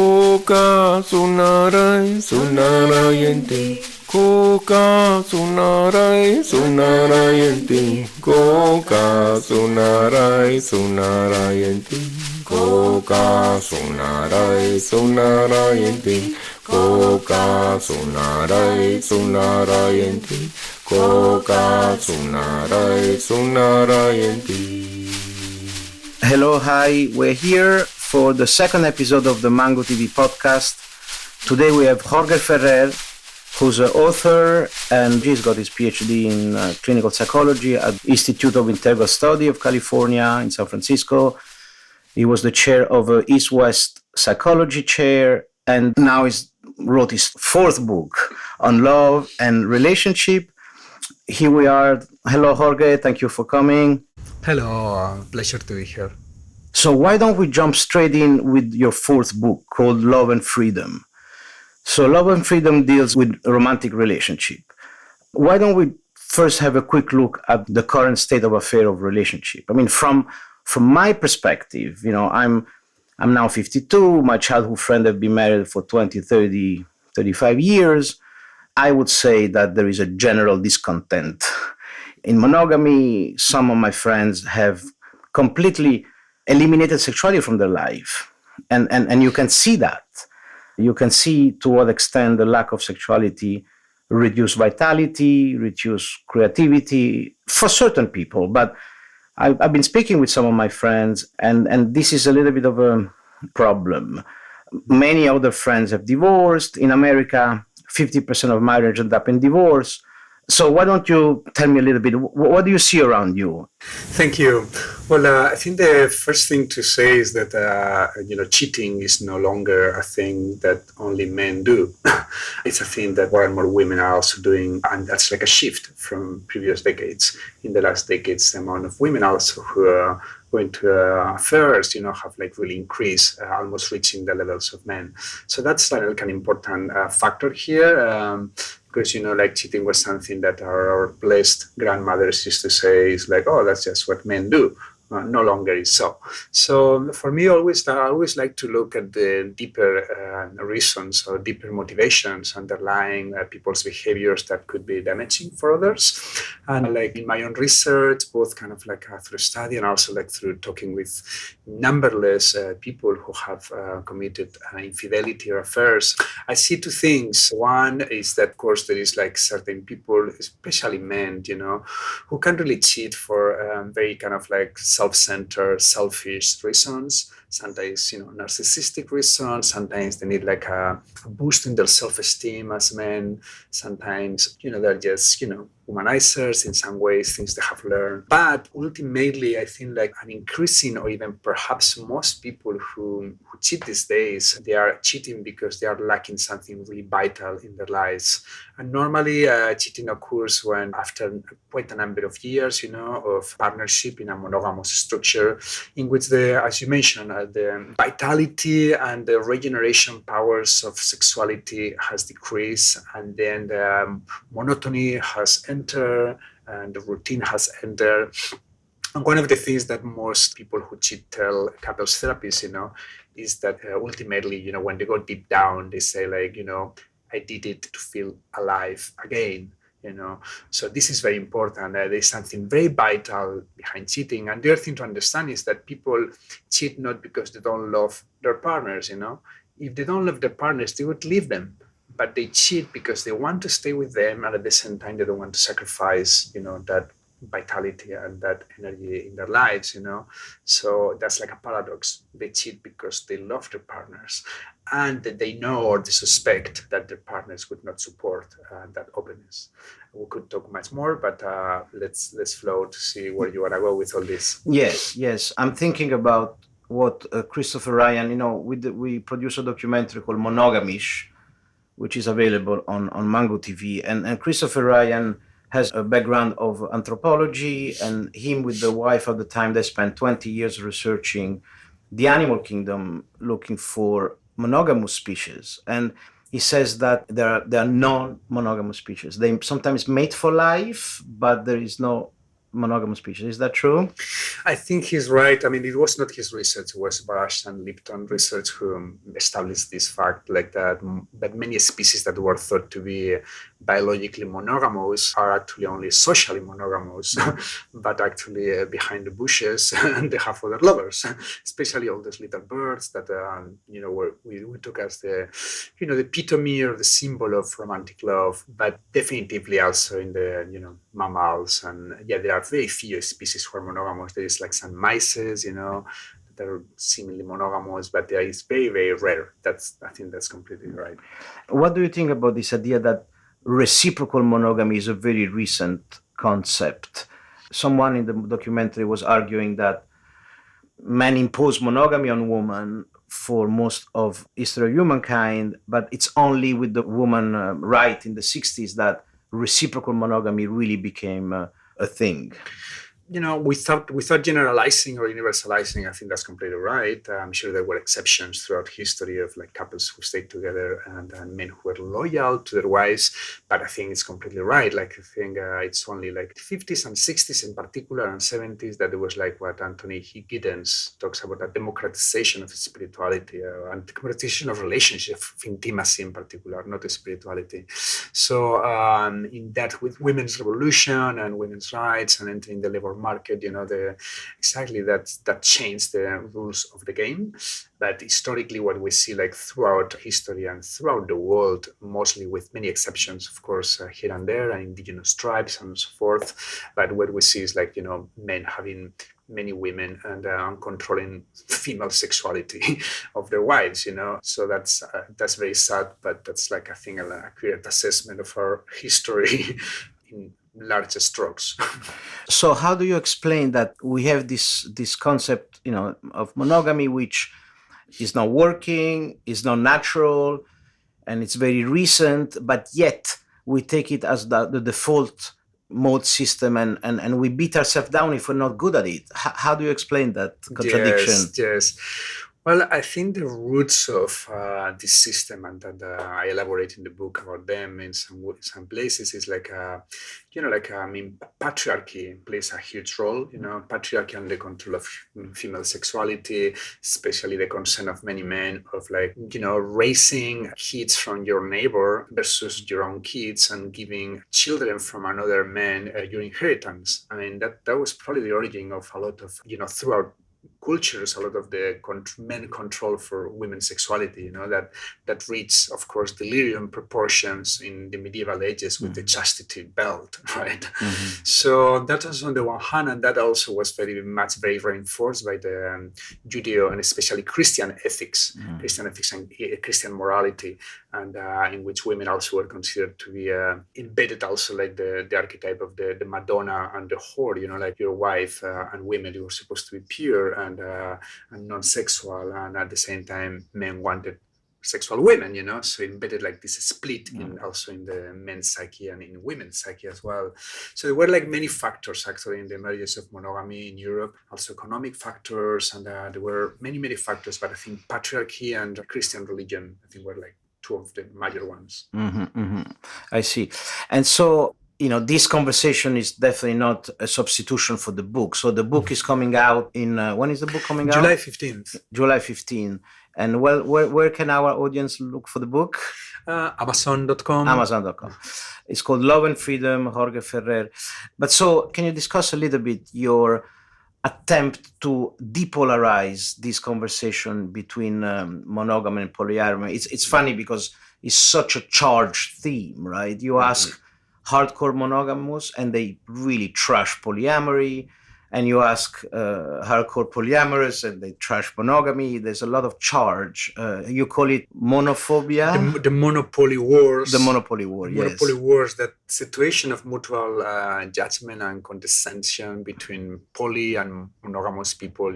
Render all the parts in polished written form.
Koka sunarai sunarayanti. Koka sunarai sunarayanti. Koka sunarai sunarayanti. Koka sunarai sunarayanti. Koka sunarai sunarayanti. Koka sunarai sunarayanti. Hello, hi. We're here for the second episode of the Mango TV podcast. Today we have Jorge Ferrer, who's an author, and he's got his PhD in clinical psychology at Institute of Integral Study of California in San Francisco. He was the chair of East-West Psychology Chair, and now he's wrote his fourth book on love and relationship. Here we are. Hello, Jorge. Thank you for coming. Hello, pleasure to be here. So why don't we jump straight in with your fourth book called Love and Freedom? So Love and Freedom deals with a romantic relationship. Why don't we first have a quick look at the current state of affair of relationship? I mean, from my perspective, you know, I'm now 52. My childhood friend have been married for 20, 30, 35 years. I would say that there is a general discontent. In monogamy, some of my friends have completely eliminated sexuality from their life. And you can see that. You can see to what extent the lack of sexuality reduce vitality, reduce creativity for certain people. But I've been speaking with some of my friends, and this is a little bit of a problem. Many other friends have divorced. In America, 50% of marriage end up in divorce. So why don't you tell me a little bit, what do you see around you? Thank you. Well, I think the first thing to say is that, cheating is no longer a thing that only men do. It's a thing that more and more women are also doing, and that's like a shift from previous decades. In the last decades, the amount of women also who are going to affairs, have like really increased, almost reaching the levels of men. So that's like an important factor here. Because, cheating was something that our blessed grandmothers used to say is like, oh, that's just what men do. No longer is so. So for me, I always like to look at the deeper reasons or deeper motivations underlying people's behaviors that could be damaging for others. And like in my own research, both kind of like through study and also like through talking with numberless people who have committed infidelity or affairs, I see two things. One is that, of course, there is like certain people, especially men, who can really cheat for very kind of like self-centered, selfish reasons. Sometimes, narcissistic reasons. Sometimes they need like a boost in their self-esteem as men. Sometimes, they're just, humanizers in some ways, things they have learned. But ultimately, I think like an increasing or even perhaps most people who cheat these days, they are cheating because they are lacking something really vital in their lives. And normally cheating occurs when after quite a number of years, of partnership in a monogamous structure in which as you mentioned, the vitality and the regeneration powers of sexuality has decreased, and then the monotony has entered and the routine has entered. And one of the things that most people who cheat tell couples therapists, is that ultimately, when they go deep down, they say like, I did it to feel alive again. So this is very important. There's something very vital behind cheating. And the other thing to understand is that people cheat not because they don't love their partners, If they don't love their partners, they would leave them. But they cheat because they want to stay with them, and at the same time, they don't want to sacrifice, that vitality and that energy in their lives, So that's like a paradox. They cheat because they love their partners, and they know or they suspect that their partners would not support that openness. We could talk much more, but let's flow to see where you want to go with all this. Yes. I'm thinking about what Christopher Ryan, we produce a documentary called Monogamy, which is available on Mango TV. And Christopher Ryan has a background of anthropology, and him with the wife at the time, they spent 20 years researching the animal kingdom, looking for monogamous species. And he says that there are non-monogamous species. They sometimes mate for life, but there is no monogamous species. Is that true? I think he's right. I mean, it was not his research; it was Barash and Lipton research who established this fact, like that many species that were thought to be biologically monogamous are actually only socially monogamous, but actually behind the bushes they have other lovers, especially all those little birds that we took as the the epitome or the symbol of romantic love, but definitively also in the mammals. And yeah, there are very few species who are monogamous. There is like some mices, that are seemingly monogamous, but there is very, very rare. I think that's completely right. What do you think about this idea that reciprocal monogamy is a very recent concept? Someone in the documentary was arguing that men impose monogamy on women for most of history of humankind, but it's only with the woman right in the 60s that reciprocal monogamy really became a thing. Without generalizing or universalizing, I think that's completely right. I'm sure there were exceptions throughout history of like couples who stayed together and men who were loyal to their wives, but I think it's completely right. Like I think it's only like 50s and 60s in particular and 70s that there was like what Anthony Giddens talks about, a democratization of spirituality and democratization of relationship, of intimacy in particular, not spirituality. So in that, with women's revolution and women's rights and entering the labor market, that changed the rules of the game. But historically, what we see like throughout history and throughout the world, mostly with many exceptions, of course, here and there, and indigenous tribes and so forth. But what we see is like, men having many women and controlling female sexuality of their wives, So that's very sad, but that's like, I think, a accurate assessment of our history in larger strokes. So how do you explain that we have this concept, of monogamy, which is not working, is not natural, and it's very recent, but yet we take it as the default mode system, and we beat ourselves down if we're not good at it? How do you explain that contradiction? Yes. Well, I think the roots of this system, and that I elaborate in the book about them in some places, is like, patriarchy plays a huge role. Patriarchy and the control of female sexuality, especially the concern of many men of like, raising kids from your neighbor versus your own kids and giving children from another man your inheritance. I mean, that was probably the origin of a lot of, throughout cultures, a lot of the men control for women's sexuality, that reached, of course, delirium proportions in the medieval ages with the chastity belt, right? So that was on the one hand, and that also was very reinforced by the Judeo and especially Christian ethics, Christian ethics and Christian morality, and in which women also were considered to be embedded also like the archetype of the Madonna and the whore, like your wife and women, you were supposed to be pure and non-sexual, and at the same time men wanted sexual women, so embedded like this split also in the men's psyche and in women's psyche as well. So there were like many factors actually in the emergence of monogamy in Europe, also economic factors, and there were many factors, but I think patriarchy and Christian religion, I think, were like two of the major ones. I see. And so, this conversation is definitely not a substitution for the book. So the book is coming out in, when is the book coming out? July 15th. July 15th. And where can our audience look for the book? Amazon.com. Amazon.com. It's called Love and Freedom, Jorge Ferrer. But so can you discuss a little bit your attempt to depolarize this conversation between monogamy and polyamory? It's funny because it's such a charged theme, right? You ask hardcore monogamous and they really trash polyamory, and you ask hardcore polyamorous and they trash monogamy. There's a lot of charge. You call it monophobia? The monopoly wars. The monopoly war, yes. Monopoly wars, that situation of mutual judgment and condescension between poly and monogamous people,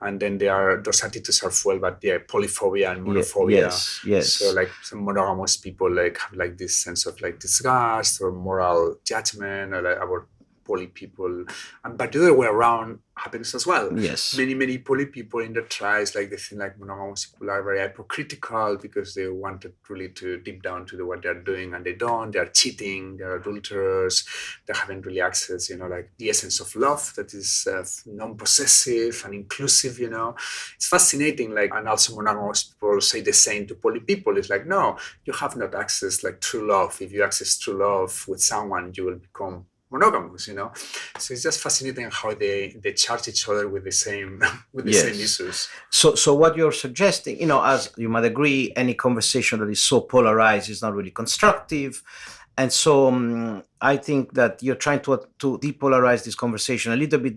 and then those attitudes are fueled by polyphobia and monophobia. Yes. So like some monogamous people like have like this sense of like disgust or moral judgment or like about poly people. But the other way around happens as well. Yes. Many poly people in their tribes, like they think like monogamous people are very hypocritical because they wanted really to deep down to what they're doing, and they don't. They're cheating, they're adulterers, they haven't really accessed, like the essence of love that is non-possessive and inclusive, It's fascinating, and also monogamous people say the same to poly people. It's like, no, you have not accessed like true love. If you access true love with someone, you will become monogamous, So it's just fascinating how they charge each other with the same with the same issues. So what you're suggesting, as you might agree, any conversation that is so polarized is not really constructive. And so I think that you're trying to depolarize this conversation a little bit,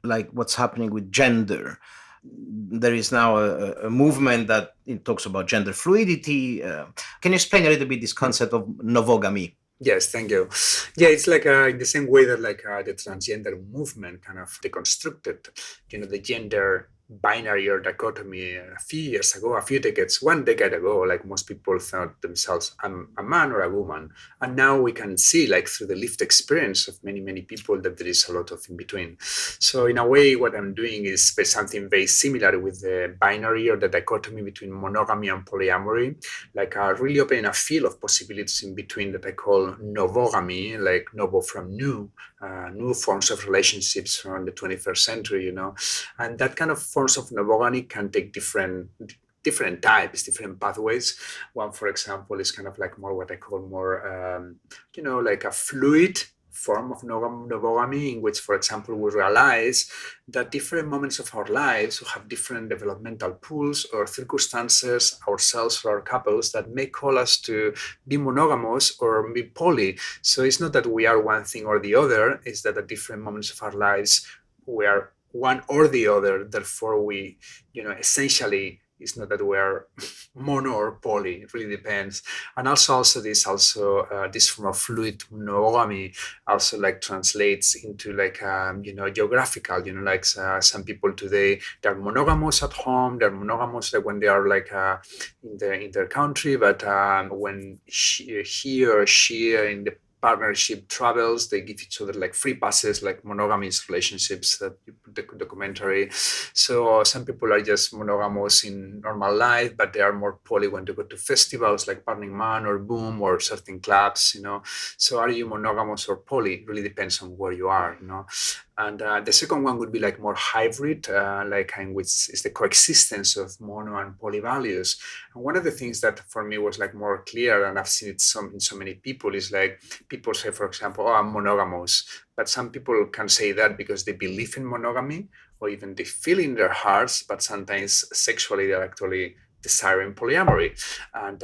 like what's happening with gender. There is now a movement that talks about gender fluidity. Can you explain a little bit this concept of novogamy? Yes, thank you. Yeah, it's like in the same way that the transgender movement kind of deconstructed, the gender binary or dichotomy a few years ago, one decade ago, like most people thought themselves, I'm a man or a woman. And now we can see through the lived experience of many people that there is a lot of in between. So in a way, what I'm doing is something very similar with the binary or the dichotomy between monogamy and polyamory, really opening a field of possibilities in between that I call novogamy, like novo from new forms of relationships from the 21st century, and that kind of forms of novogamy can take different types, different pathways. One, for example, is kind of like more what I call more, like a fluid form of novogamy, in which, for example, we realize that different moments of our lives will have different developmental pools or circumstances, ourselves or our couples, that may call us to be monogamous or be poly. So it's not that we are one thing or the other, it's that at different moments of our lives, we are one or the other. Therefore, we, essentially, it's not that we are mono or poly. It really depends. And also this form of fluid monogamy also translates into geographical. Some people today, they're monogamous at home. They're monogamous when they are in their country, but when he or she in the partnership travels, they give each other free passes, like monogamous relationships that you put the documentary. So some people are just monogamous in normal life, but they are more poly when they go to festivals like Burning Man or Boom or certain clubs, So are you monogamous or poly? It really depends on where you are, And the second one would be more hybrid, in which is the coexistence of mono and poly values. And one of the things that for me was more clear, and I've seen it in so many people, is people say, for example, oh, I'm monogamous. But some people can say that because they believe in monogamy, or even they feel in their hearts, but sometimes sexually they're actually desiring polyamory, and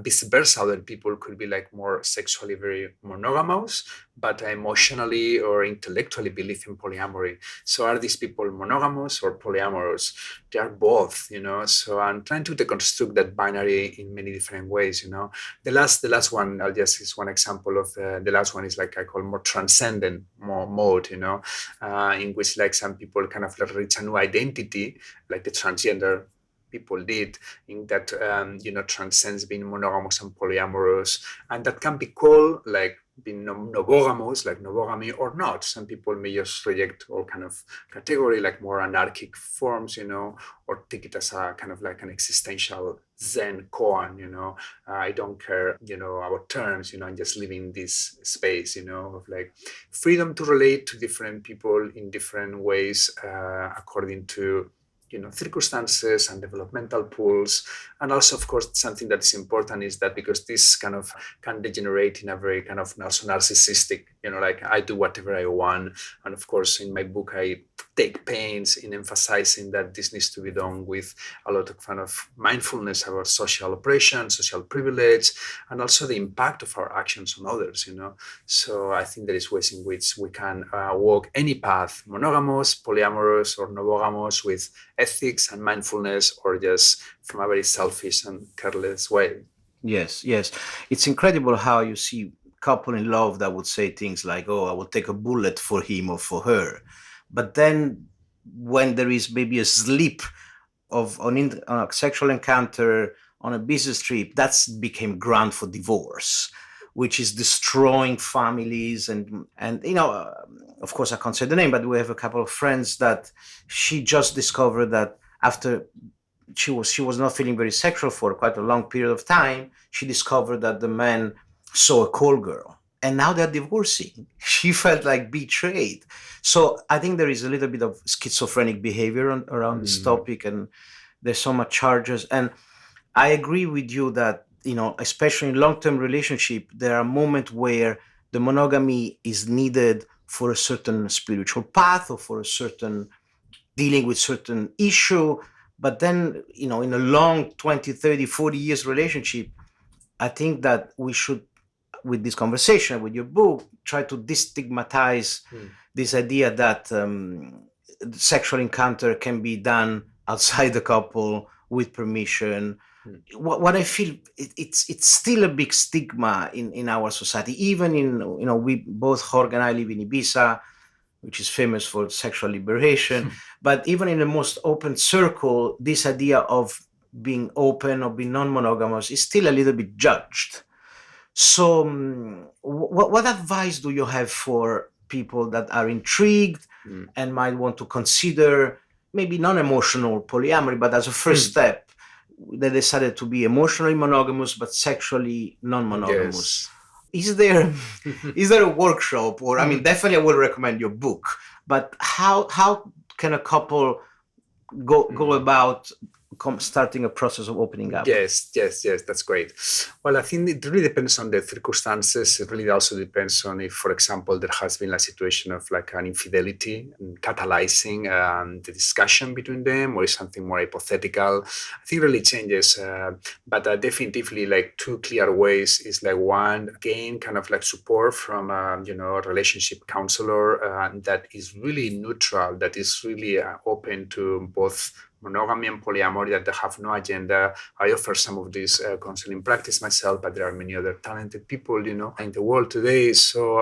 vice versa. That people could be more sexually very monogamous, but emotionally or intellectually believe in polyamory. So are these people monogamous or polyamorous? They are both, So I'm trying to deconstruct that binary in many different ways, The last one, I'll just use one example of the last one is I call more transcendent mode, in which some people kind of reach a new identity, like the transgender people did, in that transcends being monogamous and polyamorous, and that can be called being novogamous, like novogamy, or not. Some people may just reject all kind of category, more anarchic forms, or take it as a kind of an existential Zen koan, I don't care, about terms, I'm just living this space, of freedom to relate to different people in different ways, according to circumstances and developmental pools. And also, of course, something that's important is that because this kind of can degenerate in a very kind of also narcissistic, I do whatever I want. And of course, in my book, I take pains in emphasizing that this needs to be done with a lot of kind of mindfulness about social oppression, social privilege, and also the impact of our actions on others, So I think there is ways in which we can walk any path, monogamous, polyamorous, or novogamous, with ethics and mindfulness, or just from a very selfish and careless way. Yes. It's incredible how you see couple in love that would say things like, oh, I will take a bullet for him or for her. But then when there is maybe a slip of a sexual encounter on a business trip, that's became ground for divorce. which is destroying families. And of course, I can't say the name, but we have a couple of friends that she just discovered that after she was not feeling very sexual for quite a long period of time, she discovered that the man saw a call girl, and now they're divorcing. She felt like betrayed. So I think there is a little bit of schizophrenic behavior around this topic, and there's so much charges. And I agree with you that, especially in long-term relationship, there are moments where the monogamy is needed for a certain spiritual path or for a certain dealing with certain issue. But then, in a long 20, 30, 40 years relationship, I think that we should, with this conversation, with your book, try to destigmatize this idea that sexual encounter can be done outside the couple with permission. What I feel, it's still a big stigma in our society. Even we both, Jorge and I, live in Ibiza, which is famous for sexual liberation. But even in the most open circle, this idea of being open or being non-monogamous is still a little bit judged. So what advice do you have for people that are intrigued and might want to consider maybe non-emotional polyamory, but as a first step, they decided to be emotionally monogamous but sexually non-monogamous? Is there a workshop, or definitely I will recommend your book, but how can a couple go about starting a process of opening up? Yes, that's great. Well, I think it really depends on the circumstances. It really also depends on if, for example, there has been a situation of like an infidelity and catalyzing the discussion between them, or is something more hypothetical. I think it really changes, but definitively like two clear ways is like one, gain kind of like support from a relationship counselor that is really neutral, that is really open to both monogamy and polyamory, that they have no agenda. I offer some of this counseling practice myself, but there are many other talented people, in the world today. So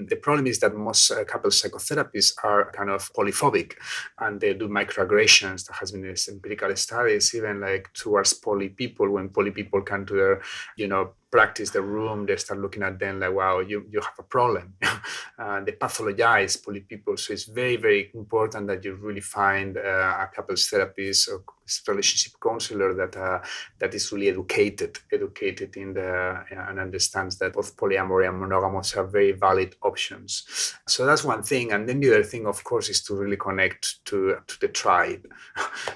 the problem is that most couple psychotherapists are kind of polyphobic, and they do microaggressions. There has been this empirical studies, even like towards poly people. When poly people come to their, practice the room, they start looking at them like, wow, you have a problem. They pathologize poly people. So it's very, very important that you really find a couples therapist or relationship counselor that is really educated in and understands that both polyamory and monogamous are very valid options. So that's one thing. And then the other thing, of course, is to really connect to the tribe,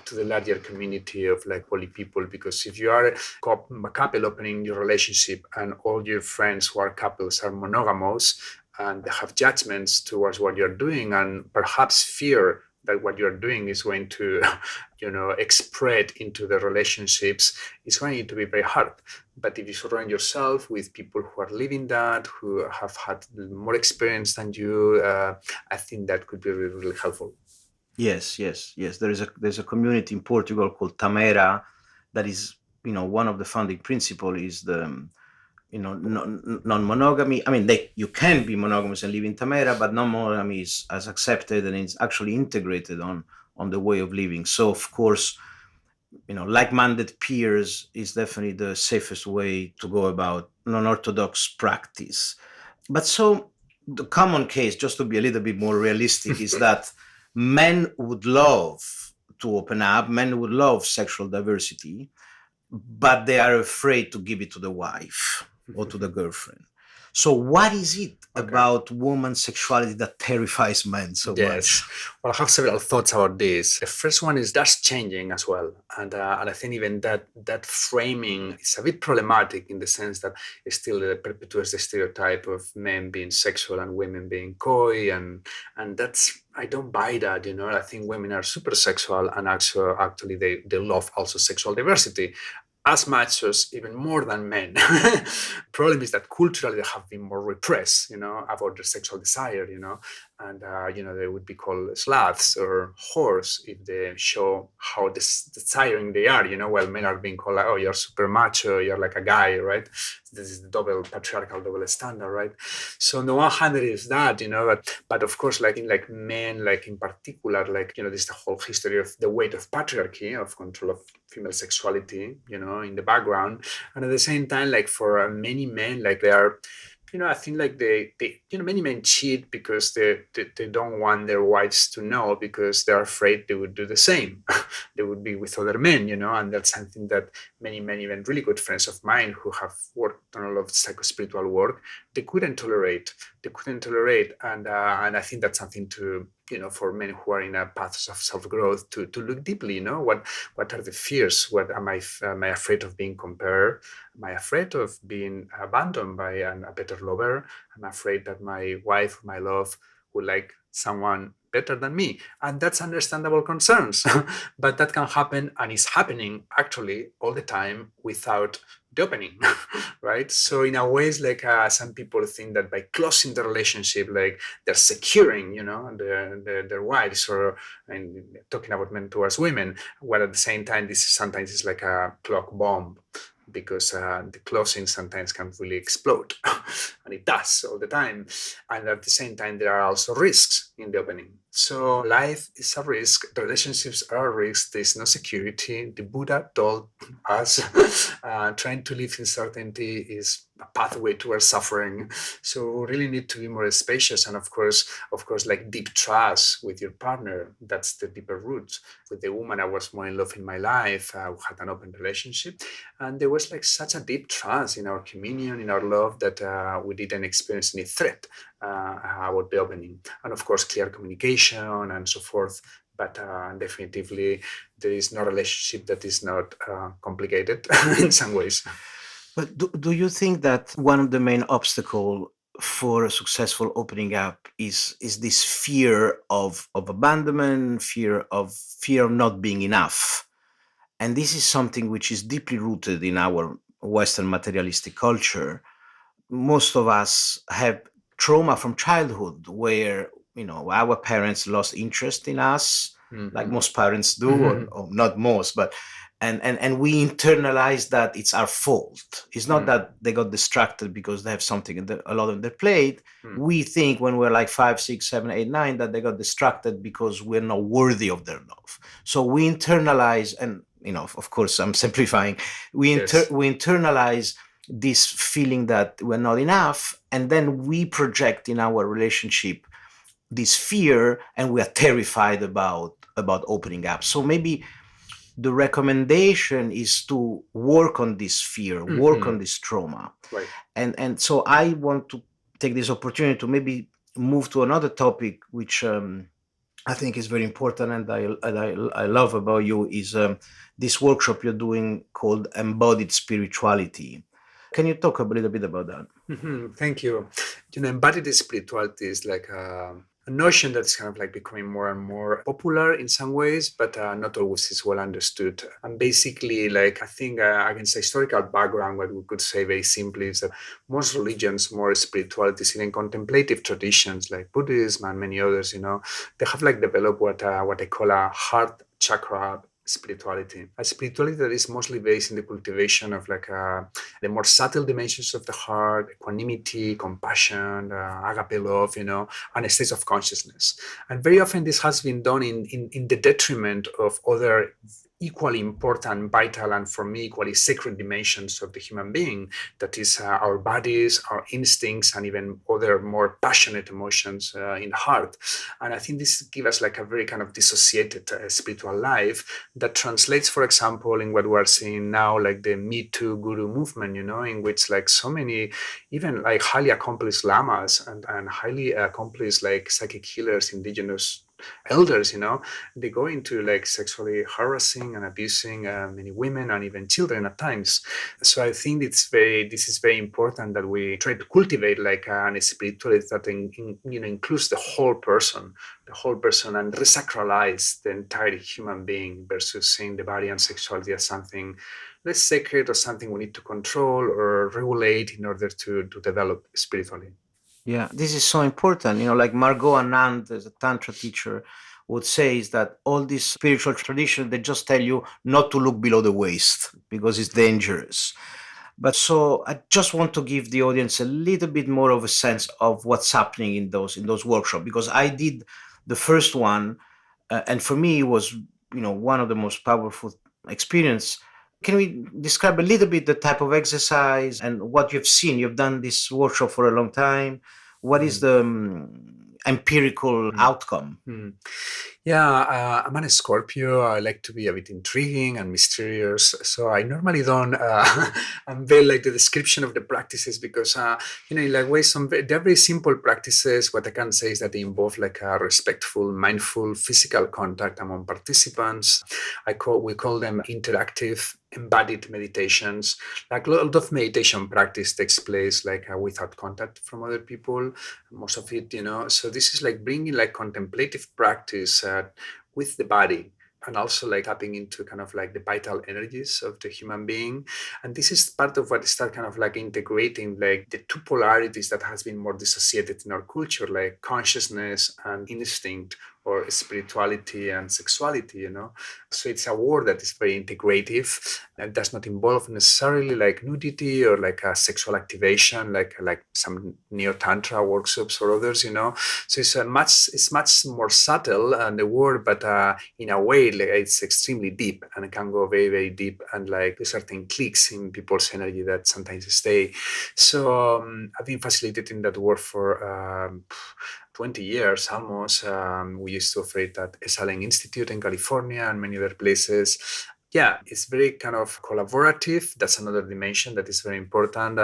to the larger community of like poly people. Because if you are a couple opening your relationship and all your friends who are couples are monogamous, and they have judgments towards what you're doing, and perhaps fear that what you're doing is going to, spread into the relationships, it's going to be very hard. But if you surround yourself with people who are living that, who have had more experience than you, I think that could be really, really helpful. Yes. There's a community in Portugal called Tamera that is, one of the founding principles is the non-monogamy. You can be monogamous and live in Tamera, but non-monogamy is as accepted and it's actually integrated on the way of living. So of course, like-minded peers is definitely the safest way to go about non-orthodox practice. But so the common case, just to be a little bit more realistic, is that men would love to open up, men would love sexual diversity, but they are afraid to give it to the wife or to the girlfriend. So what is it about woman's sexuality that terrifies men so much? Well, I have several thoughts about this. The first one is that's changing as well. And I think even that framing is a bit problematic in the sense that it still perpetuates the stereotype of men being sexual and women being coy. And that's, I don't buy that, I think women are super sexual, and actually they love also sexual diversity as much as even more than men. Problem is that culturally they have been more repressed, about their sexual desire, And they would be called sluts or whores if they show how desiring they are. While men are being called, oh, you're super macho, you're like a guy, right? This is the double patriarchal double standard, right? So on the one hand, there is that, but of course, like in like men, like in particular, like this is the whole history of the weight of patriarchy, of control of female sexuality, in the background, and at the same time, like for many men, like they are. I think like they many men cheat because they don't want their wives to know because they're afraid they would do the same. They would be with other men, and that's something that many, even really good friends of mine who have worked on a lot of psycho-spiritual work, they couldn't tolerate. And I think that's something to, for men who are in a path of self-growth to look deeply, what are the fears? What am I afraid of being compared? Am I afraid of being abandoned by a better lover? I'm afraid that my wife, my love, would like someone better than me. And that's understandable concerns. But that can happen and is happening actually all the time without the opening, right? So in a way, it's like some people think that by closing the relationship, like they're securing, their wives, or and talking about men towards women, while at the same time, this sometimes is like a clock bomb because the closing sometimes can really explode and it does all the time, and at the same time there are also risks in the opening. So life is a risk, relationships are a risk, there's no security. The Buddha told us trying to live in certainty is a pathway towards suffering. So we really need to be more spacious, and of course like deep trust with your partner. That's the deeper root. With the woman I was more in love in my life, we had an open relationship, and there was like such a deep trust in our communion, in our love, that we didn't experience any threat about the opening. And of course, clear communication and so forth. But definitively, there is no relationship that is not complicated in some ways. But do you think that one of the main obstacle for a successful opening up is this fear of abandonment, fear of not being enough? And this is something which is deeply rooted in our Western materialistic culture. Most of us have trauma from childhood where our parents lost interest in us, like Mhm. most parents do, or not most, but and we internalize that it's our fault. It's not that they got distracted because they have something a lot on their plate. We think when we're like 5, 6, 7, 8, 9 that they got distracted because we're not worthy of their love. So we internalize, and of course I'm simplifying, Yes. we internalize this feeling that we're not enough, and then we project in our relationship this fear, and we are terrified about opening up. So maybe the recommendation is to work on this fear, work on this trauma. Right. And so I want to take this opportunity to maybe move to another topic which I think is very important, and I love about you, is this workshop you're doing called Embodied Spirituality. Can you talk a little bit about that? Thank you. Embodied spirituality is like a notion that's kind of like becoming more and more popular in some ways, but not always is well understood. And basically, like I think against the historical background, what we could say very simply is that most religions, more spiritualities, even contemplative traditions like Buddhism and many others, they have like developed what I call a heart chakra spirituality. A spirituality that is mostly based in the cultivation of like the more subtle dimensions of the heart, equanimity, compassion, agape love, and states of consciousness. And very often this has been done in the detriment of other equally important, vital, and for me equally sacred dimensions of the human being, that is our bodies, our instincts, and even other more passionate emotions in the heart. And I think this gives us like a very kind of dissociated spiritual life that translates, for example, in what we're seeing now, like the Me Too guru movement, in which like so many, even like highly accomplished lamas and highly accomplished like psychic healers, indigenous elders, they go into like sexually harassing and abusing many women and even children at times. So I think this is very important that we try to cultivate like an spirituality that includes the whole person and resacralize the entire human being versus seeing the body and sexuality as something less sacred or something we need to control or regulate in order to develop spiritually. Yeah, this is so important. Like Margot Anand, as a Tantra teacher, would say is that all these spiritual traditions, they just tell you not to look below the waist because it's dangerous. But so I just want to give the audience a little bit more of a sense of what's happening in those workshops, because I did the first one, and for me it was one of the most powerful experience. Can we describe a little bit the type of exercise and what you've seen? You've done this workshop for a long time. What is the empirical outcome? Mm. Yeah, I'm an Scorpio. I like to be a bit intriguing and mysterious. So I normally don't unveil like the description of the practices because, in like ways, they're very simple practices. What I can say is that they involve like a respectful, mindful, physical contact among participants. We call them interactive embodied meditations. Like a lot of meditation practice takes place like without contact from other people, most of it, so this is like bringing like contemplative practice with the body, and also like tapping into kind of like the vital energies of the human being. And this is part of what start kind of like integrating like the two polarities that has been more dissociated in our culture, like consciousness and instinct, or spirituality and sexuality. So it's a word that is very integrative and does not involve necessarily like nudity or like a sexual activation, like some neo tantra workshops or others. So it's much more subtle the word, but in a way like it's extremely deep, and it can go very very deep, and like there's certain clicks in people's energy that sometimes stay. So I've been facilitating that work for 20 years almost. We used to operate at Esalen Institute in California and many other places. Yeah, it's very kind of collaborative. That's another dimension that is very important.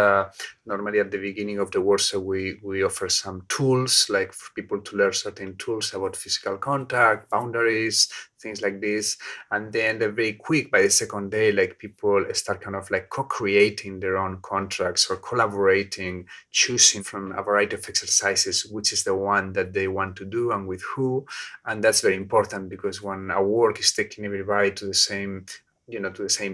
Normally at the beginning of the workshop, we offer some tools, like for people to learn certain tools about physical contact, boundaries, things like this. And then they're very quick by the second day, like people start kind of like co-creating their own contracts or collaborating, choosing from a variety of exercises, which is the one that they want to do and with who. And that's very important, because when a work is taking everybody to the same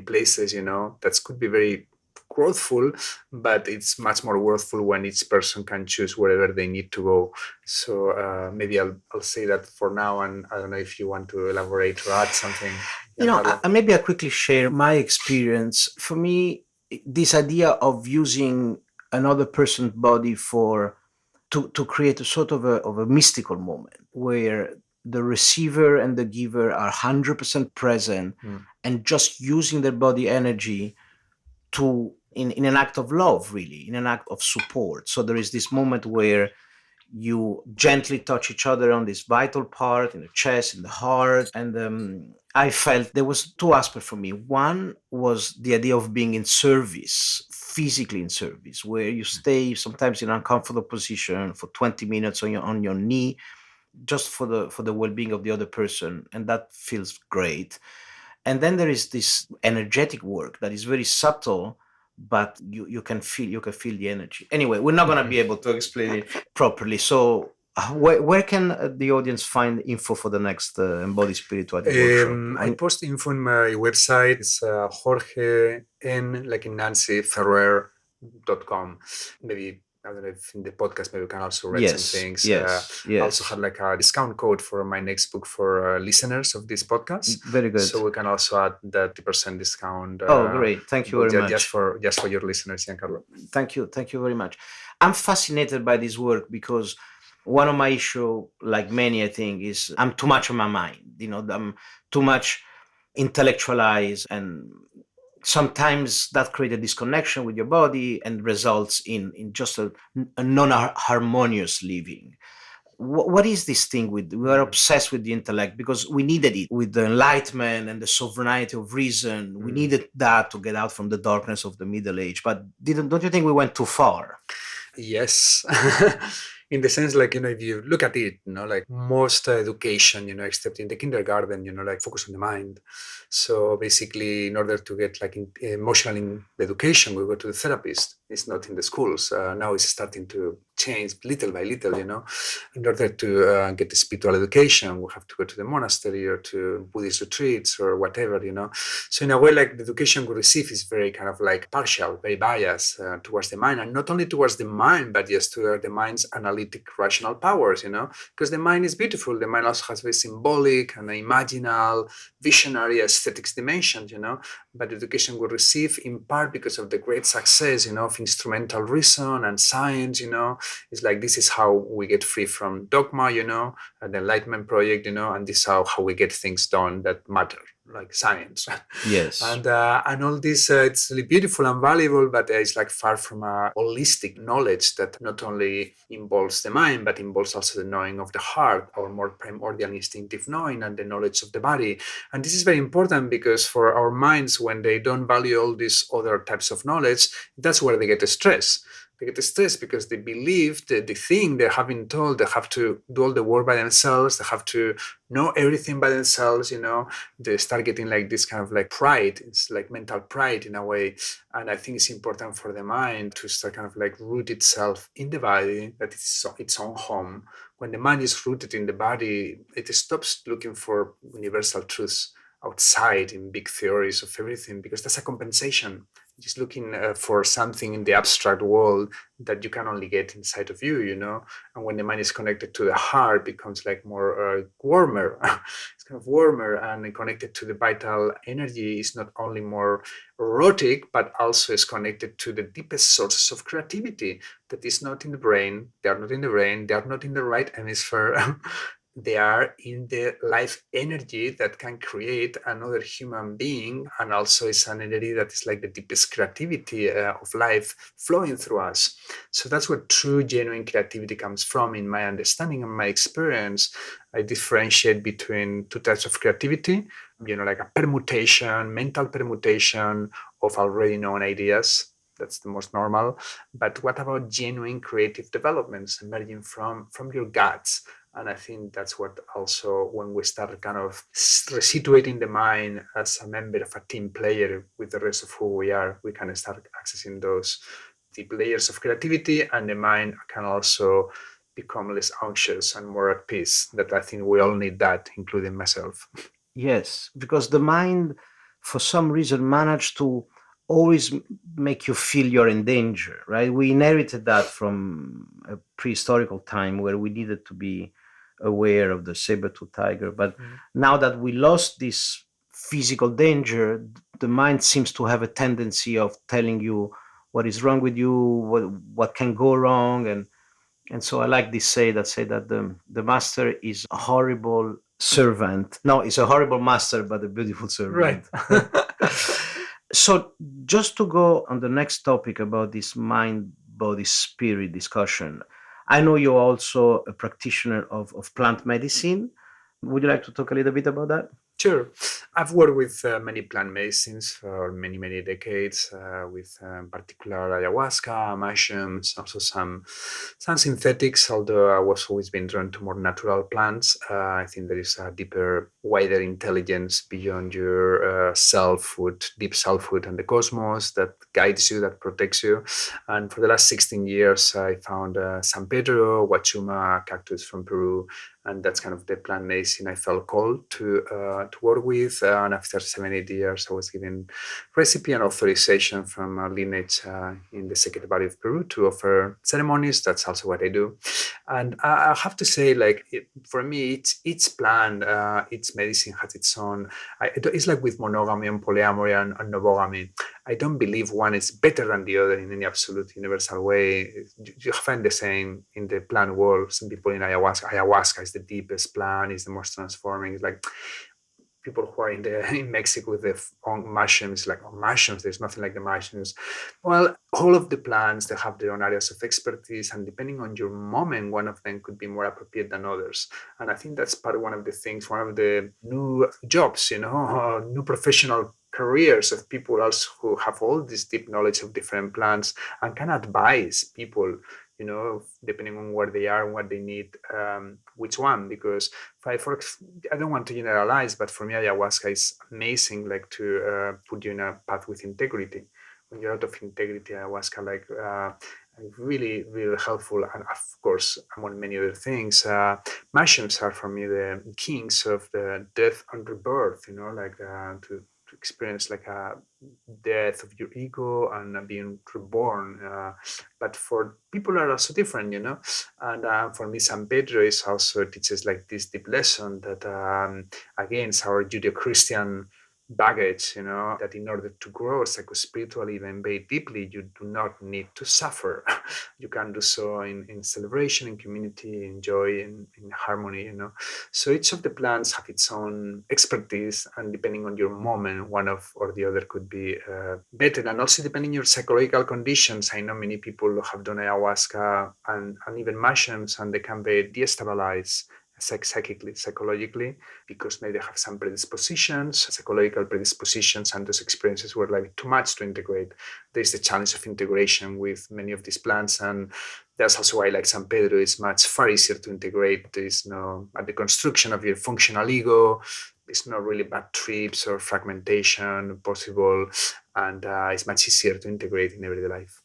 places, that could be very growthful, but it's much more worthful when each person can choose wherever they need to go. So maybe I'll say that for now, and I don't know if you want to elaborate or add something. Giancarlo. Maybe I quickly share my experience. For me, this idea of using another person's body to create a sort of a mystical moment where the receiver and the giver are 100% present, and just using their body energy in an act of love, really, in an act of support. So there is this moment where you gently touch each other on this vital part in the chest, in the heart. And I felt there was two aspects for me. One was the idea of being in service, physically in service, where you stay sometimes in an uncomfortable position for 20 minutes on your knee, just for the well-being of the other person, and that feels great. And then there is this energetic work that is very subtle, but you can feel the energy. Anyway, we're not going to be able to explain it properly. So where can the audience find info for the next embodied spirituality workshop? I post info on my website. It's Jorge N, like in Nancy, Ferrer.com. Maybe, I don't know if in the podcast maybe we can also write some things. I also had like a discount code for my next book for listeners of this podcast. Very good. So we can also add that 30% discount. Great. Thank you very much. Just for your listeners, Giancarlo. Thank you very much. I'm fascinated by this work because one of my issue, like many, I think, is I'm too much on my mind. I'm too much intellectualized, and sometimes that creates a disconnection with your body and results in just a non-harmonious living. What is this thing we are obsessed with the intellect because we needed it with the enlightenment and the sovereignty of reason. We needed that to get out from the darkness of the Middle Age. But don't you think we went too far? Yes. In the sense, like, if you look at it, like most education, except in the kindergarten, like focus on the mind. So basically, in order to get like emotional education, we go to the therapist. It's not in the schools. Now it's starting to change little by little, in order to get the spiritual education, we have to go to the monastery or to Buddhist retreats or whatever, So in a way, like the education we receive is very kind of like partial, very biased towards the mind, and not only towards the mind, but yes, toward the mind's analytic rational powers, because the mind is beautiful. The mind also has very symbolic and imaginal, visionary aesthetics dimensions, but the education we receive in part because of the great success, of instrumental reason and science, it's like this is how we get free from dogma, and the Enlightenment project, and this is how we get things done that matter, like science. Yes. And all this, it's really beautiful and valuable, but it's like far from a holistic knowledge that not only involves the mind, but involves also the knowing of the heart, our more primordial instinctive knowing, and the knowledge of the body. And this is very important because for our minds, when they don't value all these other types of knowledge, that's where they get stressed. They get stressed because they believe that the thing they have been told, they have to do all the work by themselves, they have to know everything by themselves, they start getting like this kind of like pride. It's like mental pride in a way. And I think it's important for the mind to start kind of like root itself in the body, that it's its own home. When the mind is rooted in the body, it stops looking for universal truths outside in big theories of everything, because that's a compensation. Just looking for something in the abstract world that you can only get inside of you, And when the mind is connected to the heart, it becomes like more warmer. It's kind of warmer and connected to the vital energy. Is not only more erotic, but also is connected to the deepest sources of creativity that is not in the brain. They are not in the brain. They are not in the right hemisphere. They are in the life energy that can create another human being, and also it's an energy that is like the deepest creativity of life flowing through us. So that's where true genuine creativity comes from. In my understanding and my experience, I differentiate between two types of creativity, like a permutation, mental permutation of already known ideas. That's the most normal. But what about genuine creative developments emerging from your guts? And I think that's what also, when we start kind of resituating the mind as a member of a team player with the rest of who we are, we can start accessing those deep layers of creativity, and the mind can also become less anxious and more at peace. That I think we all need that, including myself. Yes, because the mind, for some reason, managed to always make you feel you're in danger, right? We inherited that from a prehistorical time where we needed to be aware of the saber-tooth tiger. But now that we lost this physical danger, the mind seems to have a tendency of telling you what is wrong with you, what can go wrong, and so I like this say that the master is a horrible servant. No, it's a horrible master, but a beautiful servant. Right. So just to go on the next topic about this mind, body, spirit discussion, I know you're also a practitioner of plant medicine. Would you like to talk a little bit about that? Sure. I've worked with many plant medicines for many, many decades, with particular ayahuasca, mushrooms, also some synthetics, although I was always been drawn to more natural plants. I think there is a deeper, wider intelligence beyond your selfhood, deep selfhood and the cosmos that guides you, that protects you. And for the last 16 years, I found San Pedro, Huachuma cactus from Peru, and that's kind of the plant medicine I felt called to work with. And after 7-8 years, I was given recipe and authorization from a lineage in the Sacred Valley of Peru to offer ceremonies. That's also what I do. And I have to say, like, for me, each plant, each medicine has its own. It's like with monogamy and polyamory and novogamy. I don't believe one is better than the other in any absolute universal way. You find the same in the plant world. Some people in ayahuasca is the deepest plant, is the most transforming. It's like people who are in Mexico with the mushrooms, like, oh, mushrooms, there's nothing like the mushrooms. Well, all of the plants, they have their own areas of expertise, and depending on your moment, one of them could be more appropriate than others. And I think that's one of the things, one of the new jobs, new professional careers of people also who have all this deep knowledge of different plants and can advise people, depending on where they are and what they need, which one. Because I don't want to generalize, but for me, ayahuasca is amazing, like to put you in a path with integrity. When you're out of integrity, ayahuasca really, really helpful. And of course, among many other things, mushrooms are for me the kings of the death and rebirth, like to experience like a death of your ego and being reborn. But for people are also different, and for me, San Pedro is also teaches like this deep lesson that against our Judeo-Christian baggage, that in order to grow psycho-spiritually even very deeply, you do not need to suffer. You can do so in celebration, in community, in joy, in harmony, So each of the plants have its own expertise, and depending on your moment, one of or the other could be better. And also depending on your psychological conditions, I know many people have done ayahuasca and even mushrooms, and they can be destabilized psychically, psychologically, because maybe they have some predispositions, psychological predispositions, and those experiences were like too much to integrate. There's the challenge of integration with many of these plants, and that's also why like San Pedro is much far easier to integrate. There's no at the construction of your functional ego. It's not really bad trips or fragmentation possible, and it's much easier to integrate in everyday life.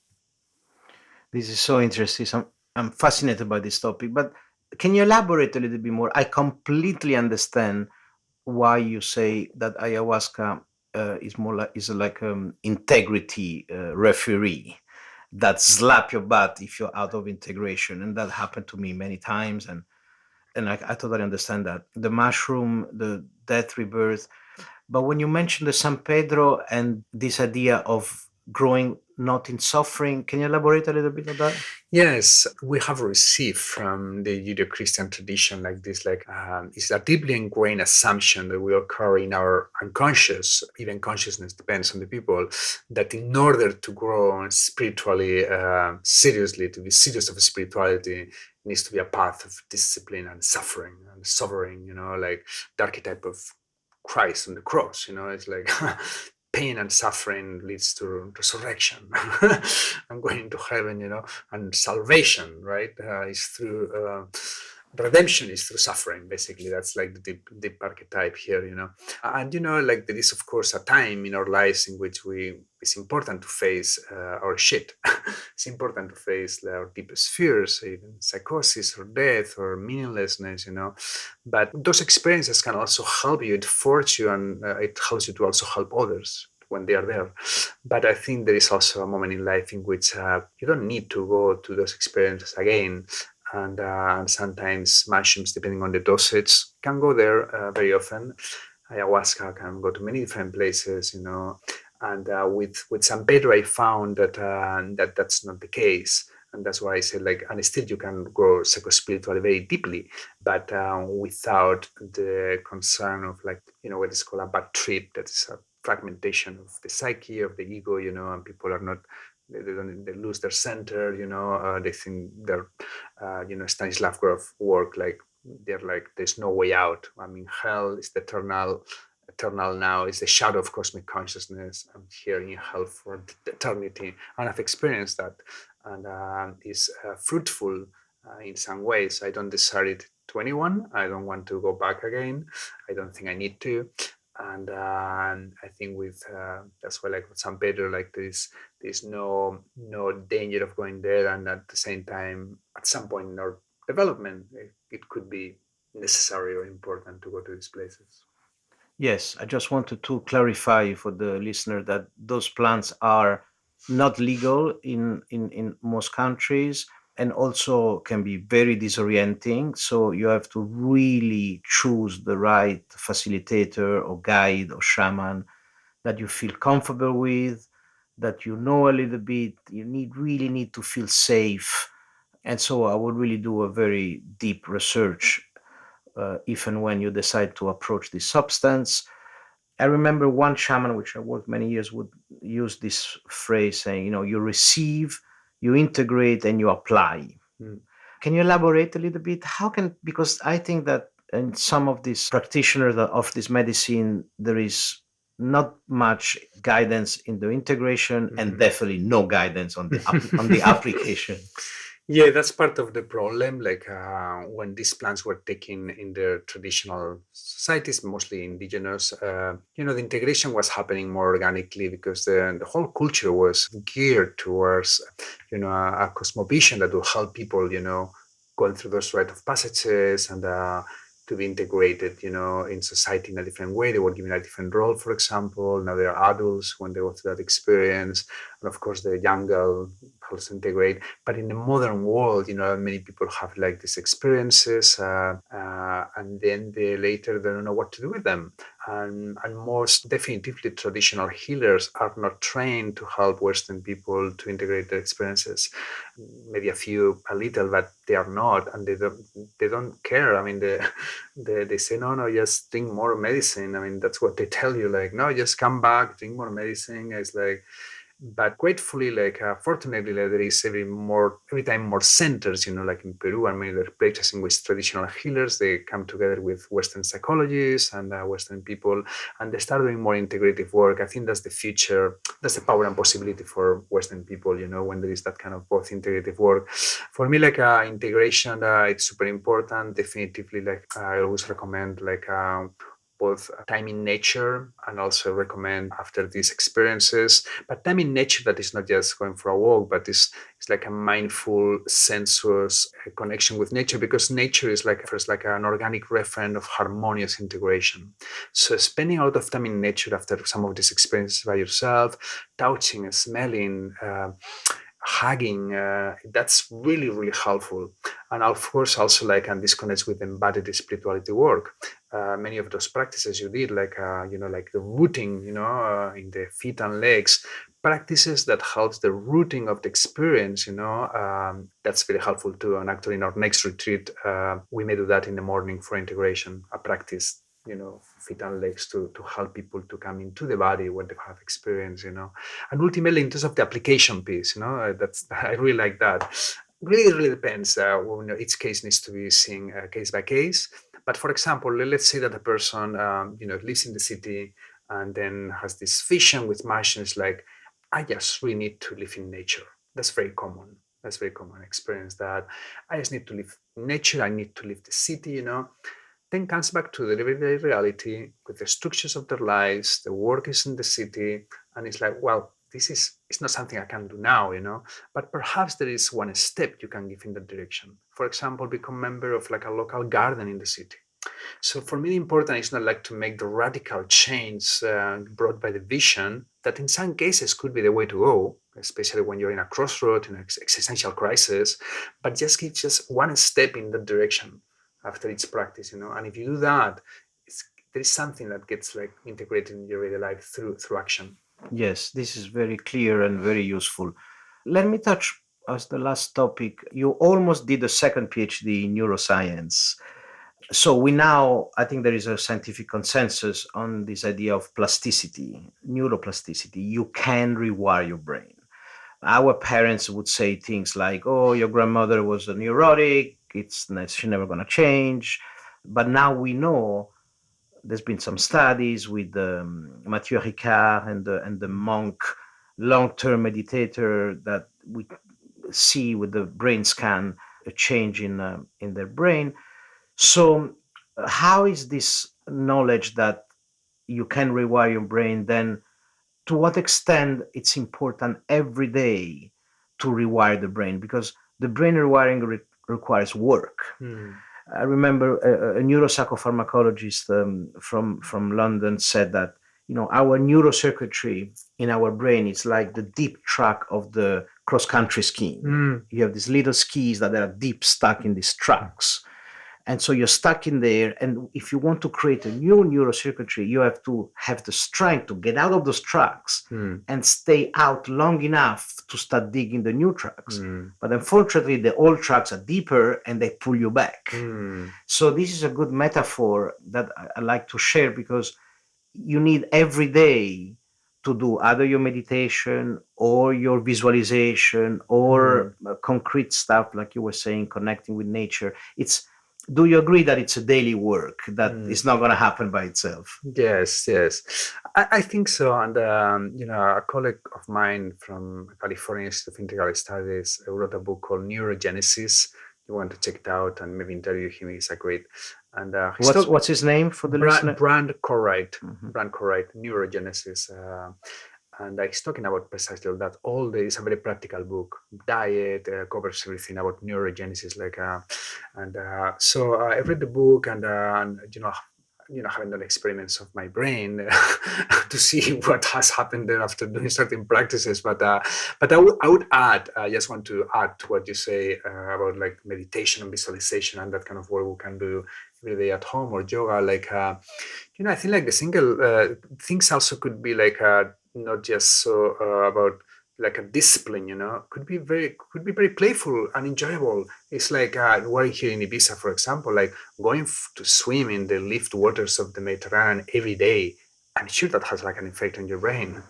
This is so interesting. I'm fascinated by this topic, but can you elaborate a little bit more? I completely understand why you say that ayahuasca is like integrity referee that slap your butt if you're out of integration, and that happened to me many times, and I totally understand that the mushroom, the death rebirth. But when you mentioned the San Pedro and this idea of growing not in suffering, can you elaborate a little bit on that? Yes, we have received from the Judeo-Christian tradition like this, like it's a deeply ingrained assumption that will occur in our unconscious, even consciousness depends on the people, that in order to grow spiritually, seriously, to be serious of spirituality, needs to be a path of discipline and suffering and suffering, like the archetype of Christ on the cross, it's like pain and suffering leads to resurrection and going to heaven, and salvation, right, is through redemption is through suffering. Basically, that's like the deep archetype here, and like there is of course a time in our lives in which it's important to face our shit. It's important to face our deepest fears, even psychosis or death or meaninglessness, but those experiences can also help you. It forces you, and it helps you to also help others when they are there. But I think there is also a moment in life in which you don't need to go to those experiences again. And sometimes mushrooms, depending on the dosage, can go there very often. Ayahuasca can go to many different places, And with San Pedro, I found that that's not the case. And that's why I said, like, and still you can grow psycho-spiritually very deeply, but without the concern of, like, what is called a bad trip. That is a fragmentation of the psyche, of the ego, and people are not, they lose their center, they think they're, Stanislav Grof work, like, they're like, there's no way out. I mean, hell is the eternal now, is the shadow of cosmic consciousness. I'm here in hell for eternity, and I've experienced that, and it's fruitful in some ways. I don't desire it to anyone. I don't want to go back again. I don't think I need to. And I think with that's why, like with San Pedro, like there's no danger of going there, and at the same time, at some point in our development, it could be necessary or important to go to these places. Yes, I just wanted to clarify for the listener that those plants are not legal in most countries, and also can be very disorienting. So you have to really choose the right facilitator or guide or shaman that you feel comfortable with, that you know a little bit. You really need to feel safe. And so I would really do a very deep research if and when you decide to approach this substance. I remember one shaman, which I worked many years, would use this phrase saying, you receive, you integrate, and you apply. Mm. Can you elaborate a little bit? Because I think that in some of these practitioners of this medicine, there is not much guidance in the integration, and definitely no guidance on the on the application. Yeah, that's part of the problem. Like when these plants were taken in the traditional societies, mostly indigenous, the integration was happening more organically because the whole culture was geared towards, a cosmovision that will help people, going through those rite of passages and to be integrated, in society in a different way. They were given a different role, for example. Now they are adults when they go through that experience. And of course, the young girl helps integrate. But in the modern world, many people have like these experiences, and then they don't know what to do with them. And most definitively, traditional healers are not trained to help Western people to integrate their experiences. Maybe a few, a little, but they are not, and they don't care. I mean, they say no, just drink more medicine. I mean, that's what they tell you. Like, no, just come back, drink more medicine. It's like, but gratefully, like fortunately, like, there is every time more centers, like in Peru and many other places in which traditional healers, they come together with Western psychologists and Western people, and they start doing more integrative work. I think that's the future. That's the power and possibility for Western people, when there is that kind of both integrative work. For me, like integration, it's super important. Definitively, like I always recommend like both time in nature and also recommend after these experiences. But time in nature that is not just going for a walk, but it's like a mindful, sensuous connection with nature, because nature is like first like an organic referent of harmonious integration. So spending a lot of time in nature after some of these experiences by yourself, touching, smelling, hugging, that's really, really helpful. And of course, also like, and this connects with embodied spirituality work. Many of those practices you did, like, like the rooting, in the feet and legs, practices that helps the rooting of the experience, that's very helpful too. And actually in our next retreat, we may do that in the morning for integration, a practice, feet and legs to help people to come into the body where they have experience, and ultimately in terms of the application piece, that's I really like that. Really depends. Each case needs to be seen case by case. But for example, let's say that a person, lives in the city and then has this vision with martians, like, I just really need to live in nature. That's very common. That's very common experience, that I just need to live in nature. I need to leave the city, then comes back to the everyday reality with the structures of their lives. The work is in the city, and it's like, well, this is it's not something I can do now, but perhaps there is one step you can give in that direction. For example, become member of like a local garden in the city. So for me, the important is not like to make the radical change brought by the vision, that in some cases could be the way to go, especially when you're in a crossroad, in an existential crisis, but just give just one step in that direction after each practice, And if you do that, there is something that gets like integrated in your daily life through action. Yes, this is very clear and very useful. Let me touch as the last topic. You almost did a second PhD in neuroscience. So we now, I think there is a scientific consensus on this idea of plasticity, neuroplasticity. You can rewire your brain. Our parents would say things like, "Oh, your grandmother was a neurotic. She's never going to change." But now we know there's been some studies with Mathieu Ricard and the monk long-term meditator that we see with the brain scan a change in their brain. So, how is this knowledge that you can rewire your brain then? To what extent it's important every day to rewire the brain? Because the brain rewiring requires work. Mm. I remember a neuropsychopharmacologist from London said that our neurocircuitry in our brain is like the deep track of the cross country skiing. You have these little skis that are deep stuck in these tracks, and so you're stuck in there. And if you want to create a new neurocircuitry, you have to have the strength to get out of those tracks and stay out long enough to start digging the new tracks. But unfortunately, the old tracks are deeper and they pull you back. So this is a good metaphor that I like to share, because you need every day to do either your meditation or your visualization or concrete stuff, like you were saying, connecting with nature. Do you agree that it's a daily work, that it's not going to happen by itself? Yes, yes, I think so. And a colleague of mine from California Institute of Integral Studies wrote a book called Neurogenesis. You want to check it out and maybe interview him. He's a great. And What's his name for the listener? Brand Corright, Neurogenesis. And he's talking about precisely that. It's a very practical book. Diet covers everything about neurogenesis. So I read the book and having done experiments of my brain to see what has happened there after doing certain practices. But I would add, I just want to add to what you say about like meditation and visualization and that kind of work we can do every day at home, or yoga. I think like the single things also could be like not just so about like a discipline, could be very playful and enjoyable. It's like we're here in Ibiza, for example, like going to swim in the lift waters of the Mediterranean every day. I'm sure that has like an effect on your brain.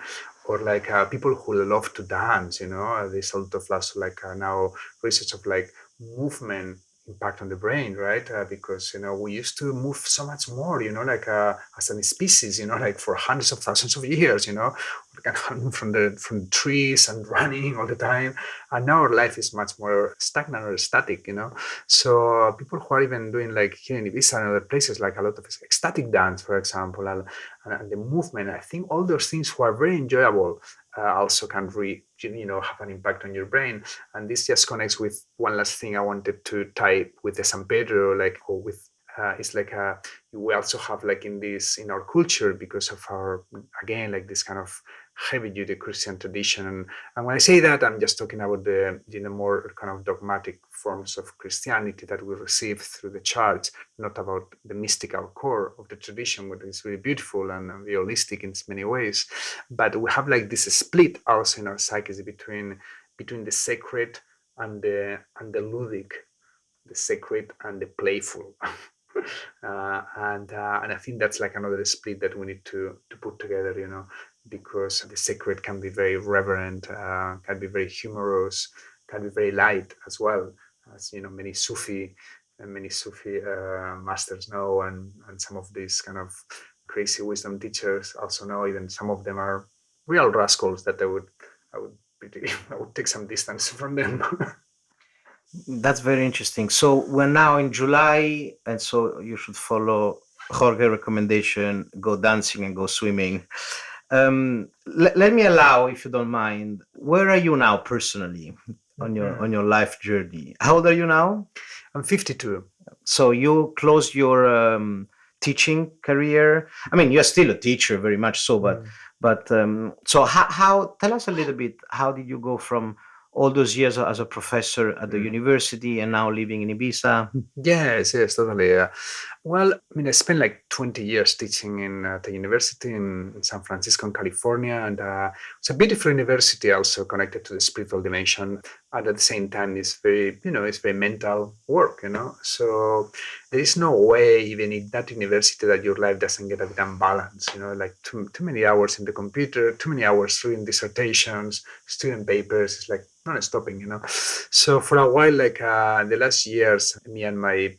Or like people who love to dance, there's a lot of now research of like movement impact on the brain, right? Because we used to move so much more, as a species, like for hundreds of thousands of years, from the trees and running all the time, and now our life is much more stagnant or static, So people who are even doing like here in Ibiza and other places, like a lot of ecstatic dance, for example, and the movement, I think all those things who are very enjoyable also can have an impact on your brain. And this just connects with one last thing I wanted to tie with the San Pedro, or with it's like we also have like in our culture, because of our, again, like this kind of heavy duty Christian tradition. And when I say that, I'm just talking about the more kind of dogmatic forms of Christianity that we receive through the church, not about the mystical core of the tradition, which is really beautiful and realistic in many ways. But we have like this split also in our psyches between the sacred and the ludic, the sacred and the playful. And I think that's like another split that we need to put together, because the sacred can be very reverent, can be very humorous, can be very light as well, as many Sufi masters know, and some of these kind of crazy wisdom teachers also know. Even some of them are real rascals that I would I would take some distance from them. That's very interesting. So we're now in July, and so you should follow Jorge's recommendation: go dancing and go swimming. Let me allow, if you don't mind, where are you now personally on your life journey? How old are you now? I'm 52. So you closed your teaching career. I mean, you're still a teacher, very much so. But so how? Tell us a little bit. How did you go from all those years as a professor at the university and now living in Ibiza? Yes, totally. Well, I mean, I spent like 20 years teaching in the university in San Francisco, in California, and it's a beautiful university, also connected to the spiritual dimension. And at the same time, it's very mental work, So there is no way, even in that university, that your life doesn't get a bit unbalanced, like too many hours in the computer, too many hours reading dissertations, student papers. It's like non-stopping, So for a while, like the last years, me and my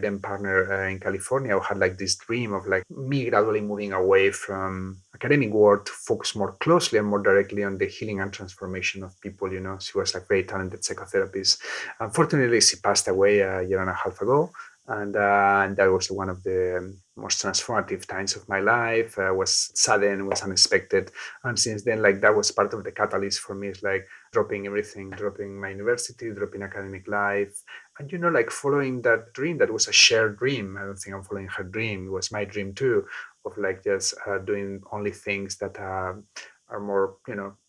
then partner in California, who had like this dream of like me gradually moving away from academic work to focus more closely and more directly on the healing and transformation of people. She was like very talented psychotherapist. Unfortunately, she passed away a year and a half ago. And that was one of the most transformative times of my life. Was sudden, was unexpected. And since then, like that was part of the catalyst for me. It's like dropping everything, dropping my university, dropping academic life, and like following that dream that was a shared dream. I don't think I'm following her dream. It was my dream too, of like just doing only things that are more,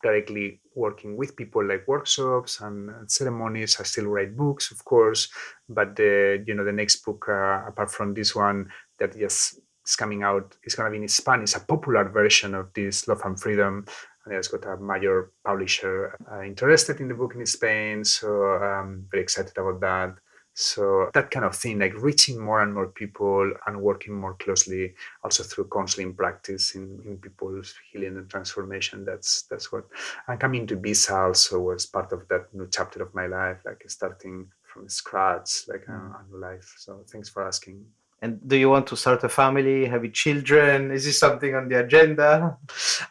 directly working with people, like workshops and ceremonies. I still write books, of course, but the next book, apart from this one that just is coming out, is going to be in Spanish, a popular version of this Love and Freedom. And it's got a major publisher interested in the book in Spain, so I'm very excited about that. So that kind of thing, like reaching more and more people and working more closely, also through counseling practice in people's healing and transformation. That's what. And coming to Ibiza also was part of that new chapter of my life, like starting from scratch, like a new life. So thanks for asking. And do you want to start a family, have children? Is this something on the agenda?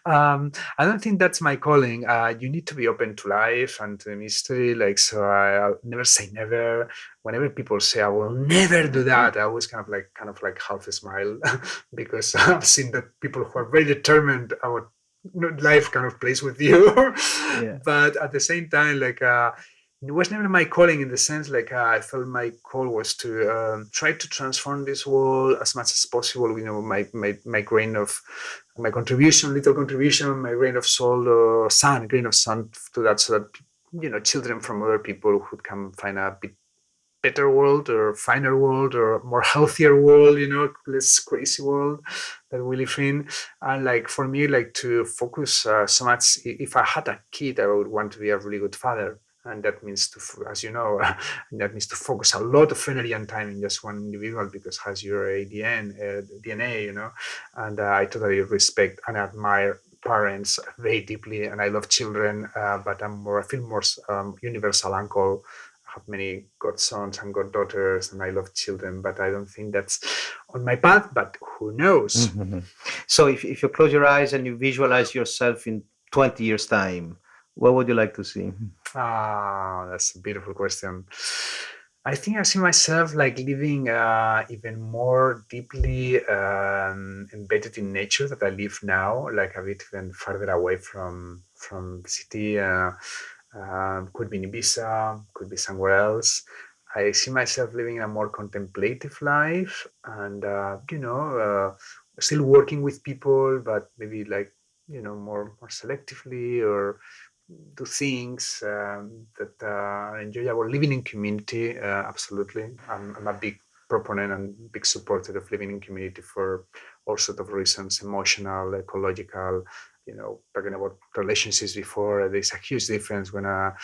I don't think that's my calling. You need to be open to life and to mystery. Like, so I'll never say never. Whenever people say I will never do that, I always kind of like half smile because I've seen that people who are very determined about life kind of plays with you. Yeah. But at the same time, like, it was never my calling in the sense like I felt my call was to try to transform this world as much as possible. You know, my grain of my contribution, little contribution, my grain of soul or sun, grain of sun to that, so that children from other people would come find a bit better world or finer world or more healthier world, less crazy world that we live in. And like for me, like to focus so much, if I had a kid, I would want to be a really good father. And that means to, as you know, that means to focus a lot of energy and time in just one individual because has your DNA, and I totally respect and admire parents very deeply, and I love children, but I feel more universal uncle. I have many godsons and goddaughters, and I love children, but I don't think that's on my path. But who knows? Mhm. So if you close your eyes and you visualize yourself in 20 years' time, what would you like to see? That's a beautiful question. I think I see myself like living even more deeply embedded in nature that I live now, like a bit even further away from the city. Could be in Ibiza, could be somewhere else. I see myself living a more contemplative life, and still working with people, but maybe like more selectively, or do things that are enjoyable. Living in community, absolutely. I'm a big proponent and big supporter of living in community for all sorts of reasons: emotional, ecological. Talking about relationships before, there's a huge difference when a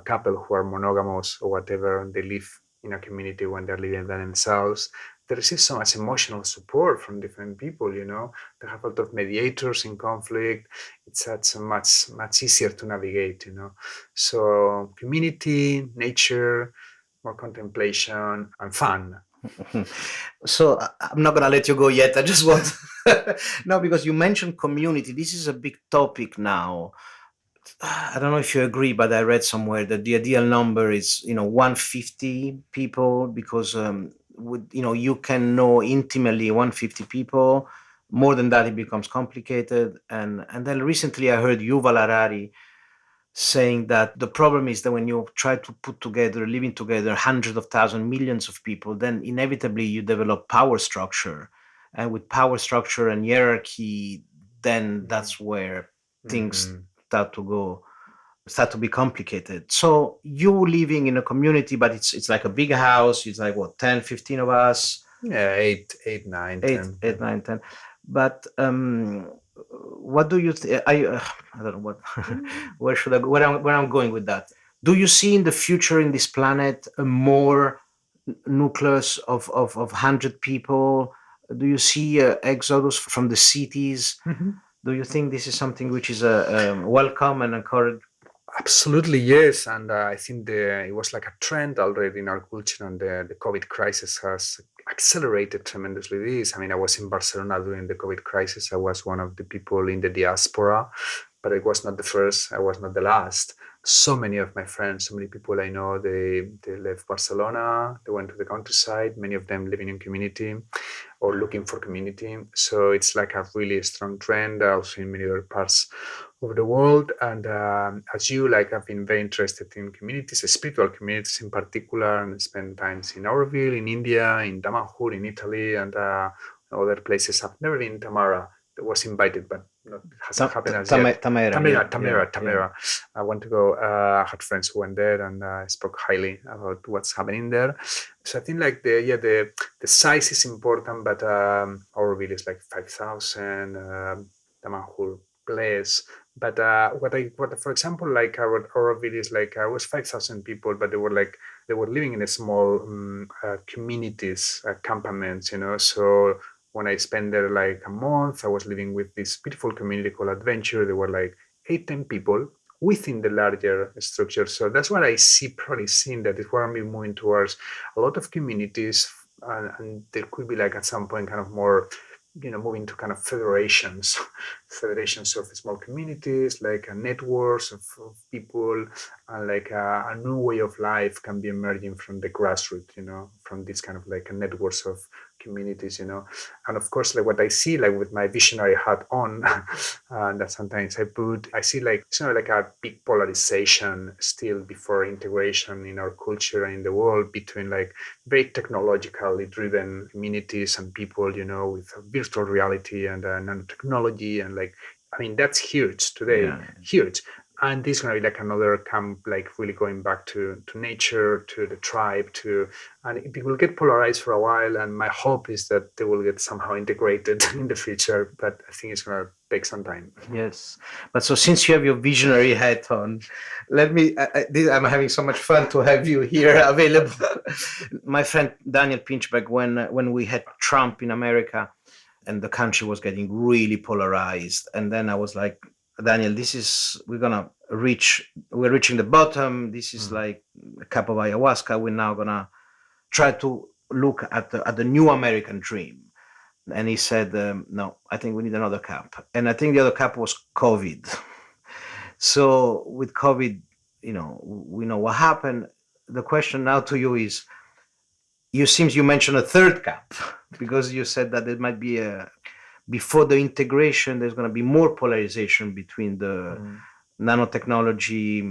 couple who are monogamous or whatever, and they live in a community when they're living by themselves. They receive so much emotional support from different people. They have a lot of mediators in conflict. It's such much easier to navigate. So community, nature, more contemplation, and fun. So I'm not gonna let you go yet. I just want no, because you mentioned community. This is a big topic now. I don't know if you agree, but I read somewhere that the ideal number is 150 people because you can know intimately 150 people. More than that, it becomes complicated. And then recently, I heard Yuval Harari saying that the problem is that when you try to put together, living together, hundreds of thousands, millions of people, then inevitably you develop power structure. And with power structure and hierarchy, then that's where things Mhm. start to be complicated. So you living in a community, but it's like a big house. It's like what, 10, 15 of us, Yeah, eight, nine, eight, 10. eight, nine, 10. But what do you think? I don't know what. Where should I go? Where I'm going with that? Do you see in the future in this planet a more nucleus of 100 people? Do you see exodus from the cities? Mhm. Do you think this is something which is welcome and encouraged? Absolutely, yes. And I think it was like a trend already in our culture, and the COVID crisis has accelerated tremendously this. I mean, I was in Barcelona during the COVID crisis. I was one of the people in the diaspora, but I was not the first. I was not the last. So many of my friends, so many people I know, they left Barcelona. They went to the countryside. Many of them living in community or looking for community. So it's like a really strong trend also in many other parts of the world. And as you, like, I've been very interested in communities, spiritual communities in particular, and spent times in Auroville, in India, in Damanhur, in Italy, and other places. I've never been in Tamara. I was invited, but it hasn't happened as yet. Tamera, yeah, yeah. Tamera. I want to go. I had friends who went there, and I spoke highly about what's happening there. So I think like the size is important, but Auroville is like 5,000. Damanhur place. But what for example, like our Auroville is like was 5,000 people, but they were living in a small communities, campaments, So when I spent there like a month, I was living with this beautiful community called Adventure. There were like 8, 10 people, within the larger structure. So that's what I see, probably seeing that is where I'm moving towards a lot of communities, and there could be like at some point kind of more, moving to kind of federations of small communities, like networks of people, and like a new way of life can be emerging from the grassroots, from these kind of like networks of communities, and of course, like what I see, like with my visionary hat on, and that sometimes I see like like a big polarization still before integration in our culture and in the world between like very technologically driven communities and people, with virtual reality and nanotechnology, and like, I mean, that's huge today, huge. And this is going to be like another camp, like really going back to nature, to the tribe, and it will get polarized for a while. And my hope is that they will get somehow integrated in the future, but I think it's going to take some time. Yes, but so since you have your visionary hat on, let me. I'm having so much fun to have you here available. My friend Daniel Pinchbeck, when we had Trump in America, and the country was getting really polarized, and then I was like, Daniel, we're reaching the bottom. This is like a cup of ayahuasca. We're now gonna try to look at the new American dream. And he said, no, I think we need another cup. And I think the other cup was COVID. So with COVID, we know what happened. The question now to you is, you mentioned a third cup, because you said that there might be before the integration, there's going to be more polarization between the nanotechnology.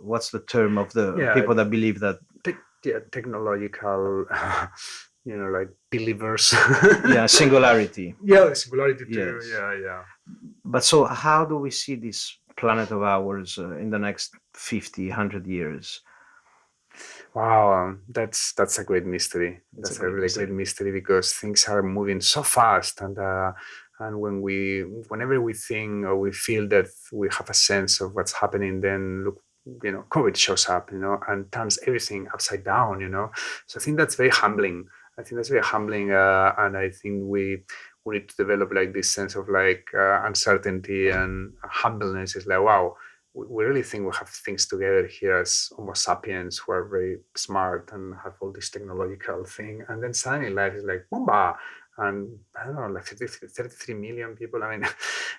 What's the term of the people that believe that? Technological, like believers. Singularity. Singularity too. Yes. Yeah. But so how do we see this planet of ours in the next 50, 100 years? Wow, that's a great mystery. That's a really great mystery, because things are moving so fast, and whenever we think or we feel that we have a sense of what's happening, then look, COVID shows up, and turns everything upside down, So I think that's very humbling. And I think we need to develop like this sense of like uncertainty and humbleness. Is like, wow, we really think we have things together here as Homo sapiens, who are very smart and have all this technological thing. And then suddenly life is like, bomba. And I don't know, like 33 million people. I mean,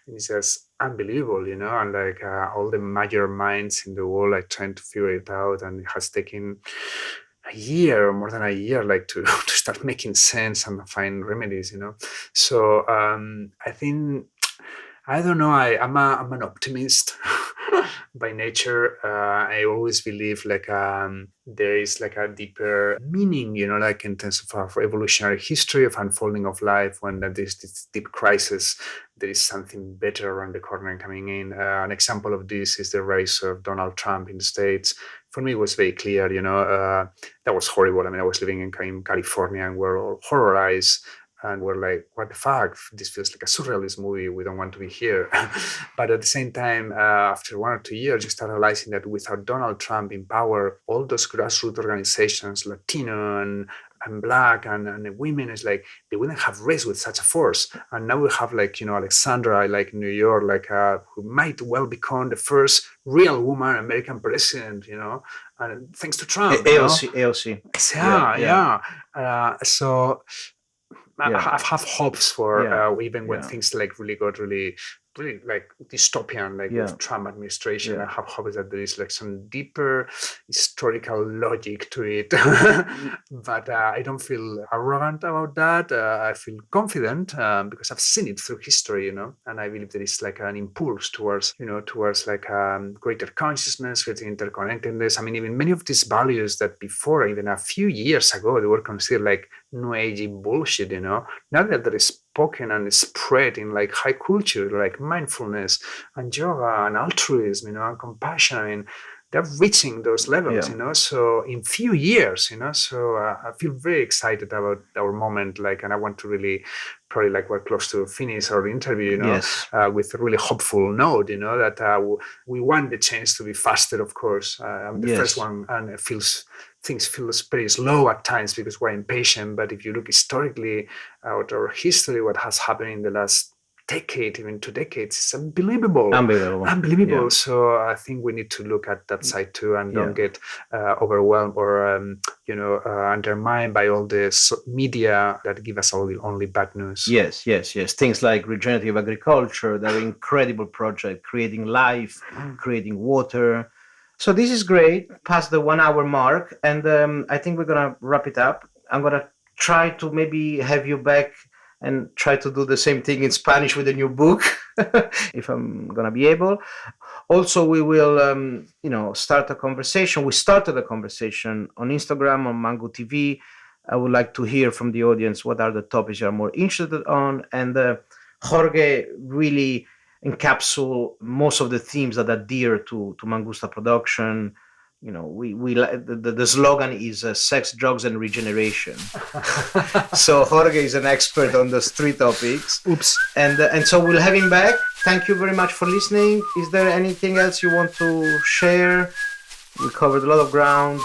it's just unbelievable, and like all the major minds in the world, like trying to figure it out. And it has taken a year or more than a year, like to start making sense and find remedies, So I think, I don't know. I'm an optimist by nature. I always believe like there is like a deeper meaning, like in terms of our evolutionary history of unfolding of life. When there's this deep crisis, there is something better around the corner coming in. An example of this is the rise of Donald Trump in the States. For me, it was very clear, that was horrible. I mean, I was living in California, and we're all horrorized. And we're like, what the fuck? This feels like a surrealist movie. We don't want to be here. But at the same time, after 1 or 2 years, you start realizing that without Donald Trump in power, all those grassroots organizations, Latino and Black and women, is like, they wouldn't have raised with such a force. And now we have like, Alexandra, like in New York, like who might well become the first real woman American president, and thanks to Trump. AOC. So I have hopes for even when things like really got really like dystopian, like with Trump administration. I have hopes that there is like some deeper historical logic to it. But I don't feel arrogant about that. I feel confident because I've seen it through history, and I believe there is like an impulse towards like greater consciousness, greater interconnectedness. I mean, even many of these values that before, even a few years ago, they were considered like new agey bullshit, now that there is spoken and spread in like high culture, like mindfulness and yoga and altruism, and compassion. I mean, they're reaching those levels, so in few years, so I feel very excited about our moment, like, and I want to really probably like we're close to finish our interview, with a really hopeful note, that we want the change to be faster, of course. I'm the first one, and things feel very slow at times because we're impatient. But if you look historically at our history, what has happened in the last decade, even 2 decades. It's unbelievable. Unbelievable. So I think we need to look at that side too, and don't get overwhelmed or undermined by all this media that give us only bad news. Yes. Things like regenerative agriculture, that are incredible project, creating life, creating water. So this is great, past the 1 hour mark, and I think we're gonna wrap it up. I'm gonna try to maybe have you back and try to do the same thing in Spanish with a new book, if I'm gonna be able. Also, we will, start a conversation. We started a conversation on Instagram, on Mango TV. I would like to hear from the audience what are the topics you are more interested on. And Jorge really encapsulate most of the themes that are dear to Mangusta production. The slogan is sex, drugs, and regeneration. So Jorge is an expert on those three topics. Oops. And so we'll have him back. Thank you very much for listening. Is there anything else you want to share? We covered a lot of ground.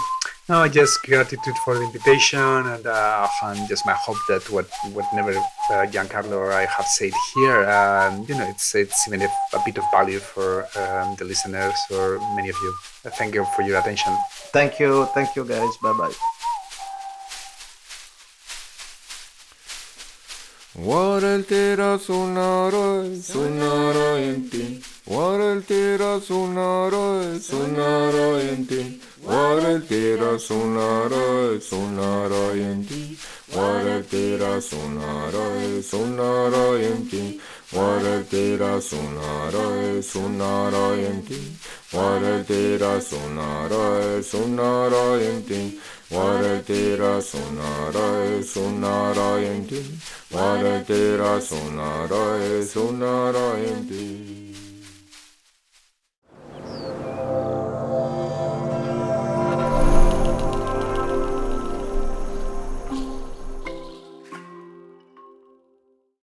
No, just gratitude for the invitation, and just my hope that whatever Giancarlo or I have said here, it's even a bit of value for the listeners or many of you. Thank you for your attention. Thank you, guys. Bye. Waraltera sonara en ti. Waraltera sonara en ti. Waraltera sonara en ti. Waraltera sonara en ti. Waraltera sonara en ti. Waraltera sonara en ti. Waraltera sonara en ti. Waraltera sonara en ti.